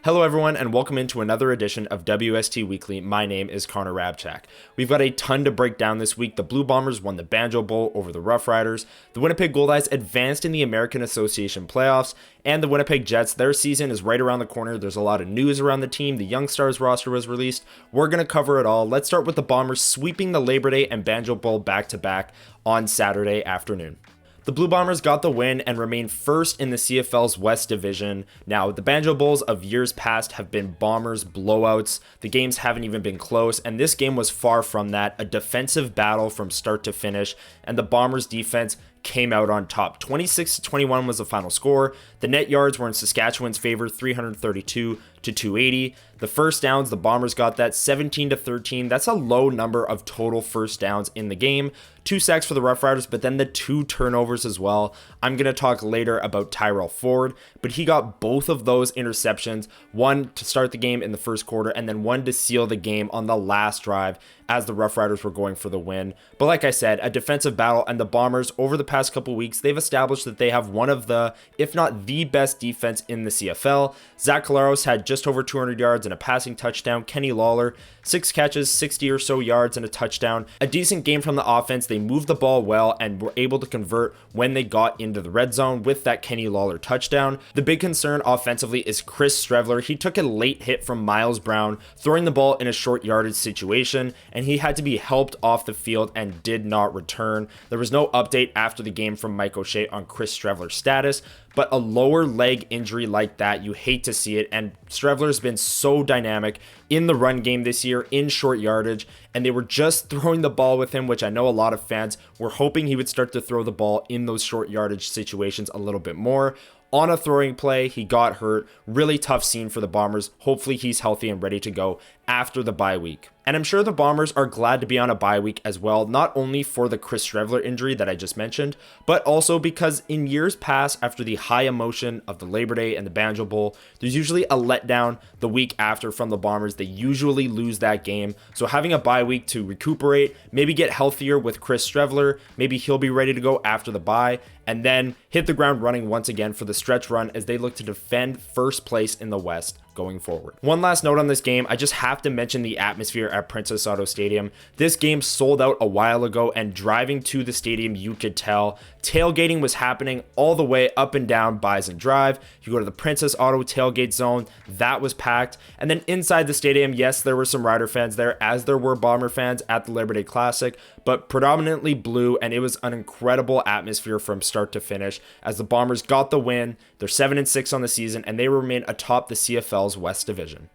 Hello everyone and welcome into another edition of WST Weekly. My name is Hrabchak. We've got a ton to break down this week. The Blue Bombers won the Banjo Bowl over the Roughriders. The Winnipeg Goldeyes advanced in the American Association playoffs. And the Winnipeg Jets, their season is right around the corner. There's a lot of news around the team. The YoungStars roster was released. We're going to cover it all. Let's start with the Bombers sweeping the Labor Day and Banjo Bowl back-to-back on Saturday afternoon. The Blue Bombers got the win and remain first in the CFL's West Division. Now, the Banjo Bowls of years past have been Bombers blowouts. The games haven't even been close, and this game was far from that. A defensive battle from start to finish, and the Bombers defense came out on top. 26-21 was the final score. The net yards were in Saskatchewan's favor, 332 to 280. The first downs, the Bombers got that 17-13. That's a low number of total first downs in the game. 2 sacks for the Roughriders, but then the 2 turnovers as well. I'm going to talk later about Tyrell Ford, but he got both of those interceptions, one to start the game in the first quarter, and then one to seal the game on the last drive as the Roughriders were going for the win. But like I said, a defensive battle, and the Bombers, over the past couple weeks, they've established that they have one of the, if not the best defense in the CFL. Zach Collaros had just over 200 yards and a passing touchdown. Kenny Lawler, 6 catches, 60 or so yards and a touchdown. A decent game from the offense. They moved the ball well and were able to convert when they got into the red zone with that Kenny Lawler touchdown. The big concern offensively is Chris Strevler. He took a late hit from Miles Brown, throwing the ball in a short yardage situation, and he had to be helped off the field and did not return. There was no update after the game from Mike O'Shea on Chris Strevler's status, but a lower leg injury like that, you hate to see it. And Strevler's been so dynamic in the run game this year in short yardage, and they were just throwing the ball with him, which I know a lot of fans were hoping he would start to throw the ball in those short yardage situations a little bit more. On a throwing play, he got hurt. Really tough scene for the Bombers. Hopefully he's healthy and ready to go after the bye week. And I'm sure the Bombers are glad to be on a bye week as well, not only for the Chris Strevler injury that I just mentioned, but also because in years past, after the high emotion of the Labor Day and the Banjo Bowl, there's usually a letdown the week after from the Bombers. They usually lose that game. So having a bye week to recuperate, maybe get healthier with Chris Strevler, maybe he'll be ready to go after the bye, and then hit the ground running once again for the stretch run as they look to defend first place in the West going forward. One last note on this game, I just have to mention the atmosphere at Princess Auto Stadium. This game sold out a while ago, and driving to the stadium, you could tell tailgating was happening all the way up and down Bison Drive. You go to the Princess Auto tailgate zone, that was packed. And then inside the stadium, yes, there were some Rider fans there, as there were Bomber fans at the Labor Day Classic, but predominantly blue, and it was an incredible atmosphere from start to finish as the Bombers got the win. They're 7-6 on the season, and they remain atop the CFL's West Division.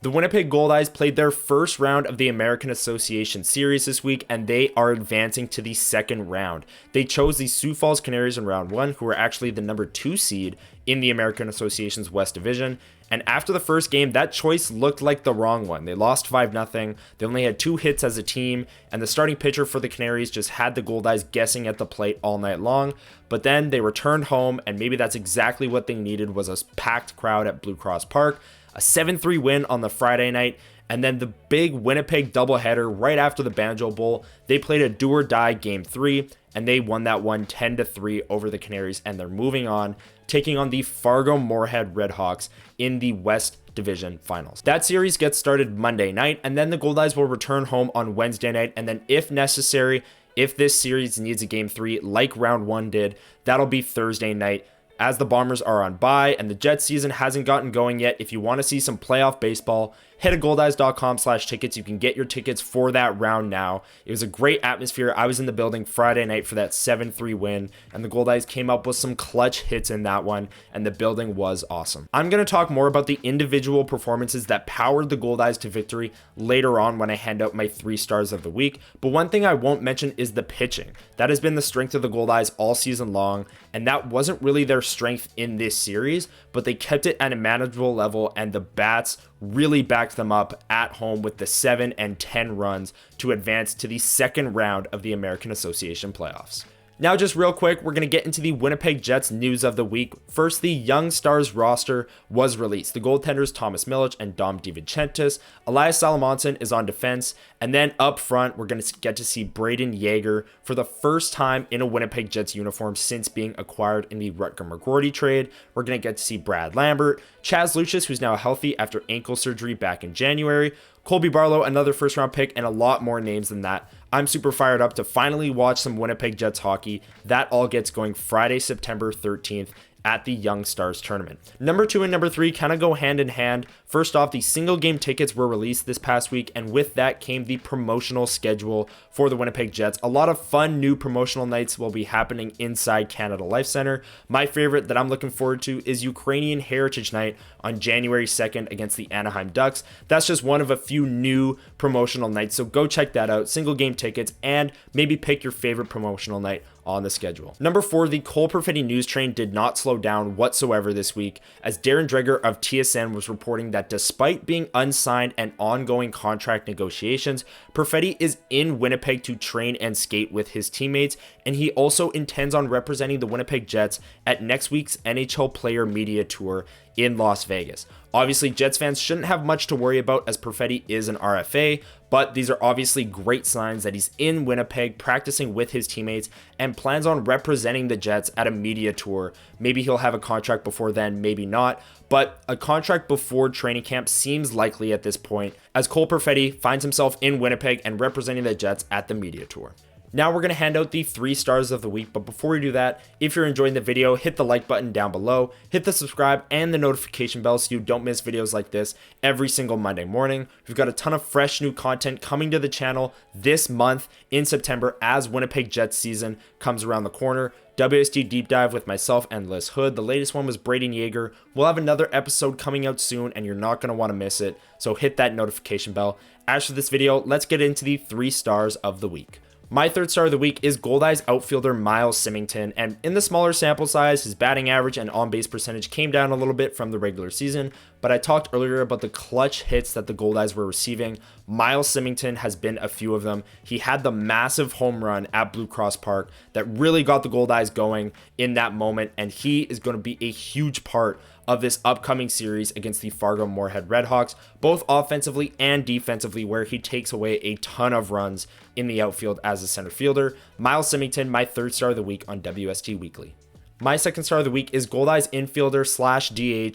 The Winnipeg Goldeyes played their first round of the American Association Series this week, and they are advancing to the second round. They chose the Sioux Falls Canaries in round 1, who were actually the number 2 seed in the American Association's West Division. And after the first game, that choice looked like the wrong one. They lost 5-0. They only had 2 hits as a team, and the starting pitcher for the Canaries just had the Goldeyes guessing at the plate all night long. But then they returned home, and maybe that's exactly what they needed, was a packed crowd at Blue Cross Park. A 7-3 win on the Friday night, and then the big Winnipeg doubleheader right after the Banjo Bowl. They played a do-or-die Game 3, and they won that one 10-3 over the Canaries, and they're moving on, taking on the Fargo-Moorhead Redhawks in the West Division Finals. That series gets started Monday night, and then the Goldeyes will return home on Wednesday night, and then if necessary, if this series needs a Game 3 like round 1 did, that'll be Thursday night. As the Bombers are on bye and the Jets season hasn't gotten going yet, if you want to see some playoff baseball, head to goldeyes.com/tickets. You can get your tickets for that round now. It was a great atmosphere. I was in the building Friday night for that 7-3 win, and the Goldeyes came up with some clutch hits in that one, and the building was awesome. I'm going to talk more about the individual performances that powered the Goldeyes to victory later on when I hand out my 3 stars of the week, but one thing I won't mention is the pitching. That has been the strength of the Goldeyes all season long, and that wasn't really their strength in this series, but they kept it at a manageable level, and the bats really backed them up at home with the 7 and 10 runs to advance to the second round of the American Association playoffs. Now, just real quick, we're going to get into the Winnipeg Jets news of the week. First, the YoungStars roster was released. The goaltenders Thomas Milic and Dom DiVincentis. Elias Salamonson is on defense. And then up front, we're going to get to see Braden Yeager for the first time in a Winnipeg Jets uniform since being acquired in the Rutger McGroarty trade. We're going to get to see Brad Lambert, Chaz Lucius, who's now healthy after ankle surgery back in January, Colby Barlow, another first-round pick, and a lot more names than that. I'm super fired up to finally watch some Winnipeg Jets hockey. That all gets going Friday, September 13th at the YoungStars tournament. Number 2 and number 3 kind of go hand in hand. First off, the single game tickets were released this past week, and with that came the promotional schedule for the Winnipeg Jets. A lot of fun new promotional nights will be happening inside Canada Life Center. My favorite that I'm looking forward to is Ukrainian Heritage Night on January 2nd against the Anaheim Ducks. That's just one of a few new promotional nights, so go check that out. Single game tickets, and maybe pick your favorite promotional night on the schedule. Number 4, the Cole Perfetti news train did not slow down whatsoever this week, as Darren Dreger of TSN was reporting that despite being unsigned and ongoing contract negotiations, Perfetti is in Winnipeg to train and skate with his teammates, and he also intends on representing the Winnipeg Jets at next week's NHL Player Media Tour in Las Vegas. Obviously, Jets fans shouldn't have much to worry about as Perfetti is an RFA, but these are obviously great signs that he's in Winnipeg practicing with his teammates and plans on representing the Jets at a media tour. Maybe he'll have a contract before then, maybe not, but a contract before training camp seems likely at this point as Cole Perfetti finds himself in Winnipeg and representing the Jets at the media tour. Now we're going to hand out the 3 stars of the week, but before we do that, if you're enjoying the video, hit the like button down below, hit the subscribe and the notification bell so you don't miss videos like this every single Monday morning. We've got a ton of fresh new content coming to the channel this month in September as Winnipeg Jets season comes around the corner. WST Deep Dive with myself and Liz Hood. The latest one was Braden Yeager. We'll have another episode coming out soon and you're not going to want to miss it, so hit that notification bell. As for this video, let's get into the 3 stars of the week. My 3rd star of the week is Goldeyes outfielder Miles Symington, and in the smaller sample size, his batting average and on-base percentage came down a little bit from the regular season, but I talked earlier about the clutch hits that the Goldeyes were receiving. Miles Symington has been a few of them. He had the massive home run at Blue Cross Park that really got the Goldeyes going in that moment, and he is going to be a huge part of this upcoming series against the Fargo-Moorhead Redhawks, both offensively and defensively, where he takes away a ton of runs in the outfield as a center fielder. Miles Symington, my 3rd star of the week on WST Weekly. My 2nd star of the week is Goldeyes infielder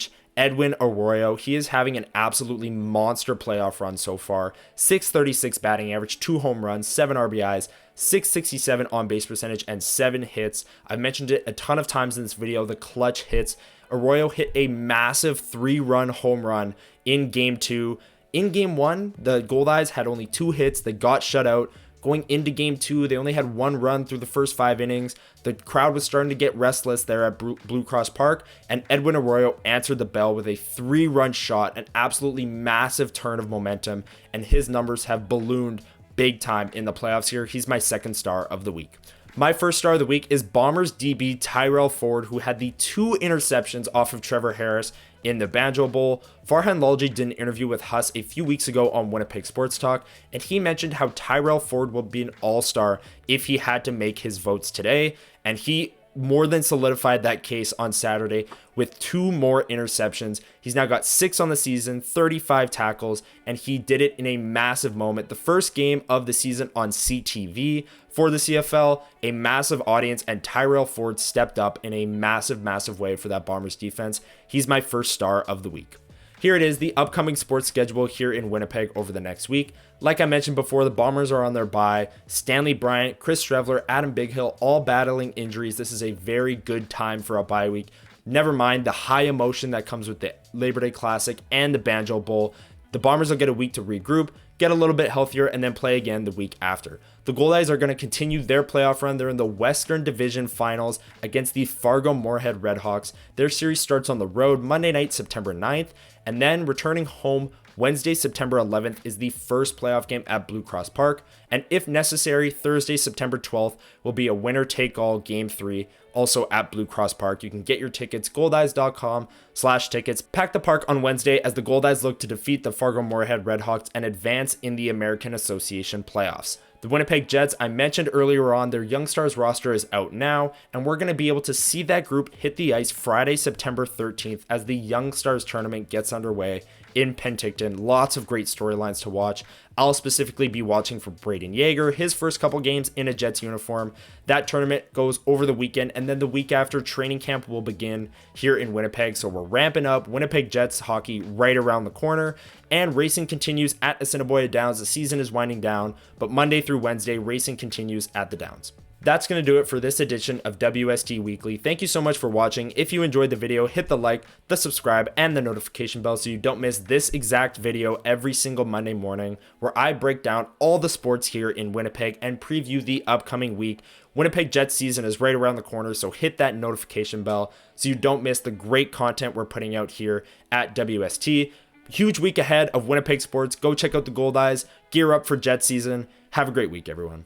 / DH Edwin Arroyo. He is having an absolutely monster playoff run so far. .636 batting average, 2 home runs, 7 RBIs, .667 on base percentage, and 7 hits. I've mentioned it a ton of times in this video, the clutch hits. Arroyo hit a massive 3-run home run in Game 2. In Game 1, the Goldeyes had only 2 hits. They got shut out. Going into Game 2, they only had 1 run through the first 5 innings. The crowd was starting to get restless there at Blue Cross Park, and Edwin Arroyo answered the bell with a 3-run shot, an absolutely massive turn of momentum, and his numbers have ballooned big time in the playoffs here. He's my 2nd star of the week. My 1st star of the week is Bombers DB Tyrell Ford, who had the 2 interceptions off of Trevor Harris in the Banjo Bowl. Farhan Lalji did an interview with Huss a few weeks ago on Winnipeg Sports Talk, and he mentioned how Tyrell Ford will be an all-star if he had to make his votes today, and he more than solidified that case on Saturday with 2 more interceptions. He's now got 6 on the season, 35 tackles, and he did it in a massive moment. The first game of the season on CTV for the CFL, a massive audience, and Tyrell Ford stepped up in a massive way for that Bombers defense. He's my 1st star of the week. Here it is, the upcoming sports schedule here in Winnipeg over the next week. Like I mentioned before, the Bombers are on their bye. Stanley Bryant, Chris Strevler, Adam Bighill, all battling injuries. This is a very good time for a bye week. Never mind the high emotion that comes with the Labor Day Classic and the Banjo Bowl. The Bombers will get a week to regroup, get a little bit healthier, and then play again the week after. The Goldeyes are going to continue their playoff run. They're in the Western Division Finals against the Fargo-Moorhead Redhawks. Their series starts on the road Monday night, September 9th, and then returning home Wednesday, September 11th is the first playoff game at Blue Cross Park, and if necessary, Thursday, September 12th will be a winner-take-all Game 3, also at Blue Cross Park. You can get your tickets, goldeyes.com/tickets. Pack the park on Wednesday as the Goldeyes look to defeat the Fargo-Moorhead Redhawks and advance in the American Association playoffs. The Winnipeg Jets, I mentioned earlier on, their YoungStars roster is out now, and we're going to be able to see that group hit the ice Friday, September 13th as the YoungStars tournament gets underway in Penticton. Lots of great storylines to watch. I'll specifically be watching for Braden Yeager, his first couple games in a Jets uniform. That tournament goes over the weekend, and then the week after, training camp will begin here in Winnipeg. So we're ramping up Winnipeg Jets hockey right around the corner, and racing continues at Assiniboia Downs. The season is winding down, but Monday through Wednesday, racing continues at the Downs. That's going to do it for this edition of WST Weekly. Thank you so much for watching. If you enjoyed the video, hit the like, the subscribe, and the notification bell so you don't miss this exact video every single Monday morning where I break down all the sports here in Winnipeg and preview the upcoming week. Winnipeg Jets season is right around the corner, so hit that notification bell so you don't miss the great content we're putting out here at WST. Huge week ahead of Winnipeg sports. Go check out the Goldeyes. Gear up for Jets season. Have a great week, everyone.